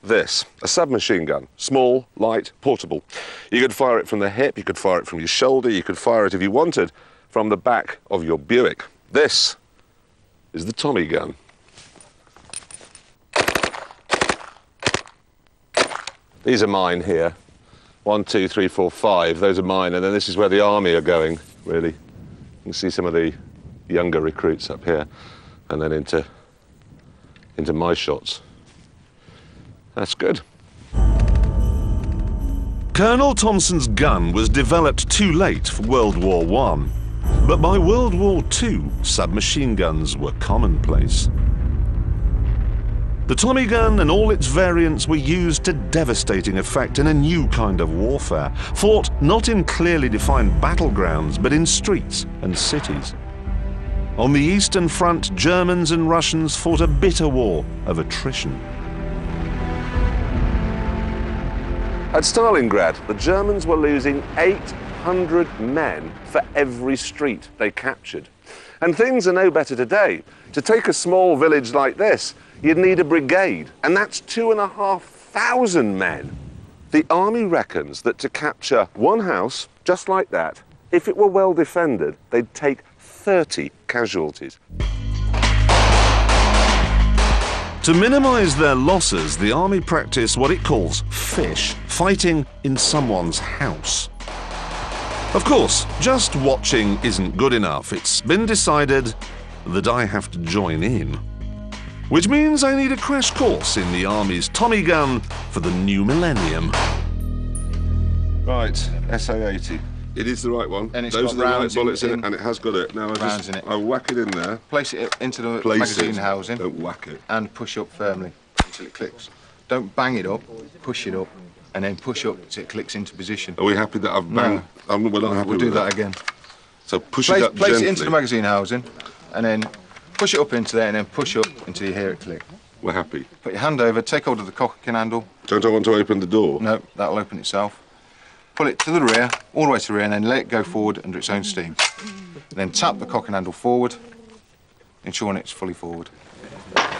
this, a submachine gun. Small, light, portable. You could fire it from the hip, you could fire it from your shoulder, you could fire it, if you wanted, from the back of your Buick. This is the Tommy gun. These are mine here. 1, 2, 3, 4, 5. Those are mine, and then this is where the army are going, really. You can see some of the younger recruits up here, and then into my shots. That's good. Colonel Thompson's gun was developed too late for World War I, but by World War II, submachine guns were commonplace. The Tommy gun and all its variants were used to devastating effect in a new kind of warfare, fought not in clearly defined battlegrounds, but in streets and cities. On the Eastern Front, Germans and Russians fought a bitter war of attrition. At Stalingrad, the Germans were losing 800 men for every street they captured. And things are no better today. To take a small village like this, you'd need a brigade, and that's 2,500 men. The army reckons that to capture one house, just like that, if it were well defended, they'd take 30 casualties. To minimise their losses, the army practice what it calls fish, fighting in someone's house. Of course, just watching isn't good enough. It's been decided that I have to join in. Which means I need a crash course in the Army's Tommy gun for the new millennium. Right, SA-80. It is the right one. And it's Those got are the right rounds bullets in it, and it has got it. Now I whack it in there. Place it into the Place magazine it. housing. Don't whack it. And push up firmly until it clicks. Don't bang it up, push it up, and then push up until it clicks into position. Are we happy that I've banged? No. We're not happy We'll with do that again. So push it up Place gently. it into the magazine housing, and then push it up into there, and then push up until you hear it click. We're happy. Put your hand over, take hold of the cocking handle. Don't I want to open the door? No, that'll open itself. Pull it to the rear, all the way to the rear, and then let it go forward under its own steam. And then tap the cocking handle forward, ensuring it's fully forward.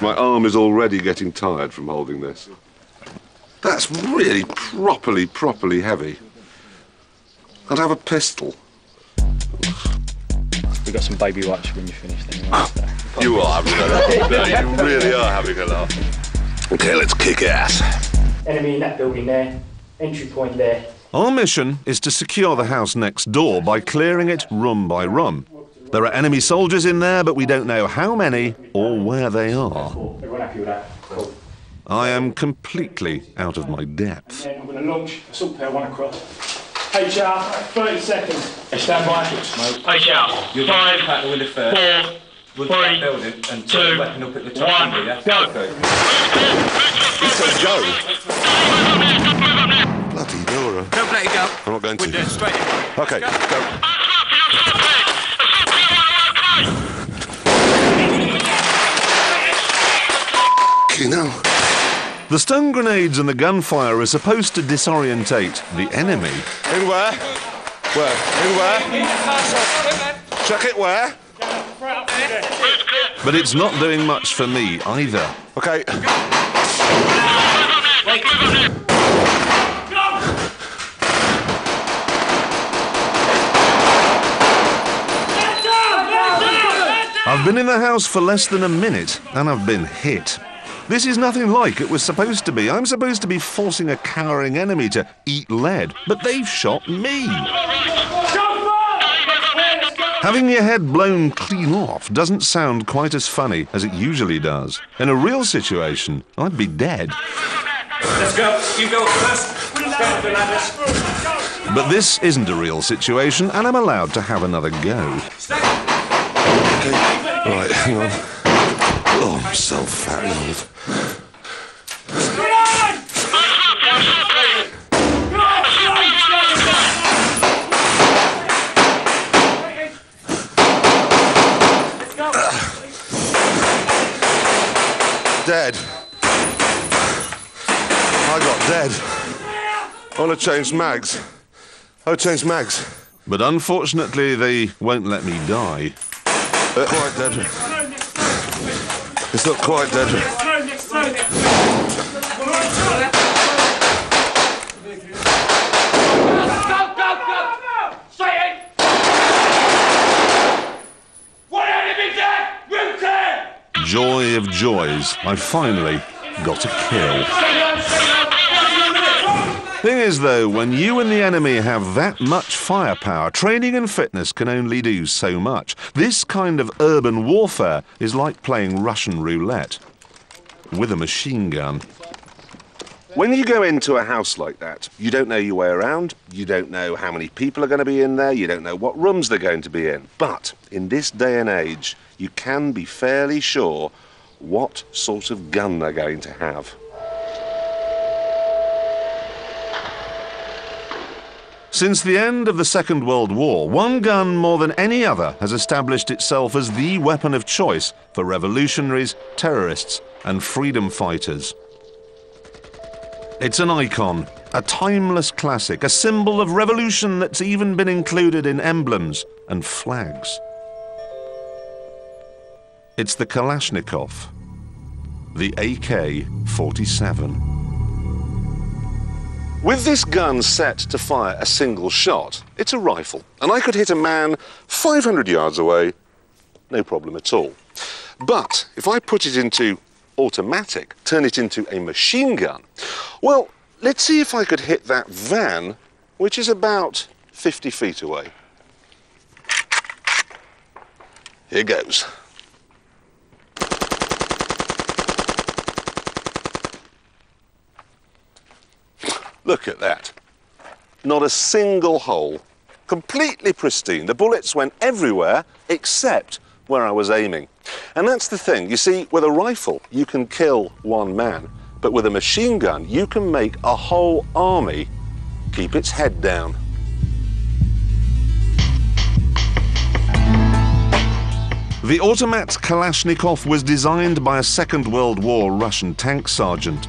My arm is already getting tired from holding this. That's really properly heavy. I'd have a pistol. We've got some baby wipes when you're finished anyway. So. You are having a laugh. You really are having a laugh. Okay, let's kick ass. Enemy in that building there, entry point there. Our mission is to secure the house next door by clearing it room by room. There are enemy soldiers in there, but we don't know how many or where they are. Everyone happy with that? Cool. I am completely out of my depth. And then I'm going to launch assault pair 1 across. HR, 30 seconds. Stand by. HR, You'll 5, back the window first. 4, We'll 3, get that building and put the weapon up at the top. 1, Yeah? go. Okay. He said go. Bloody Dora. Don't let it go. I'm not going to. Window straight in. Okay, go. You know. The stun grenades and the gunfire are supposed to disorientate the enemy. In where? Where? In where? Check it where? But it's not doing much for me either. Okay. I've been in the house for less than a minute and I've been hit. This is nothing like it was supposed to be. I'm supposed to be forcing a cowering enemy to eat lead, but they've shot me. Having your head blown clean off doesn't sound quite as funny as it usually does. In a real situation, I'd be dead. Let's go. You go first. But this isn't a real situation, and I'm allowed to have another go. Okay. Right, hang on. Oh, I'm so fat and old. Dead. I got dead. I want to change mags. I'll change mags. But unfortunately, they won't let me die. Quite dead. It's not quite dead. joys, I finally got a kill. Thing is, though, when you and the enemy have that much firepower, training and fitness can only do so much. This kind of urban warfare is like playing Russian roulette with a machine gun. When you go into a house like that, you don't know your way around, you don't know how many people are going to be in there, you don't know what rooms they're going to be in. But in this day and age, you can be fairly sure what sort of gun they're going to have. Since the end of the Second World War, one gun more than any other has established itself as the weapon of choice for revolutionaries, terrorists, and freedom fighters. It's an icon, a timeless classic, a symbol of revolution that's even been included in emblems and flags. It's the Kalashnikov, the AK-47. With this gun set to fire a single shot, it's a rifle, and I could hit a man 500 yards away, no problem at all. But if I put it into automatic, turn it into a machine gun, well, let's see if I could hit that van, which is about 50 feet away. Here goes. Look at that. Not a single hole. Completely pristine. The bullets went everywhere except where I was aiming. And that's the thing. You see, with a rifle, you can kill one man. But with a machine gun, you can make a whole army keep its head down. The automat Kalashnikov was designed by a Second World War Russian tank sergeant.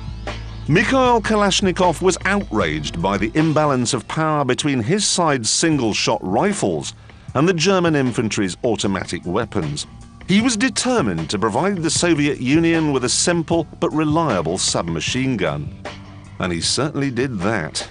Mikhail Kalashnikov was outraged by the imbalance of power between his side's single-shot rifles and the German infantry's automatic weapons. He was determined to provide the Soviet Union with a simple but reliable submachine gun. And he certainly did that.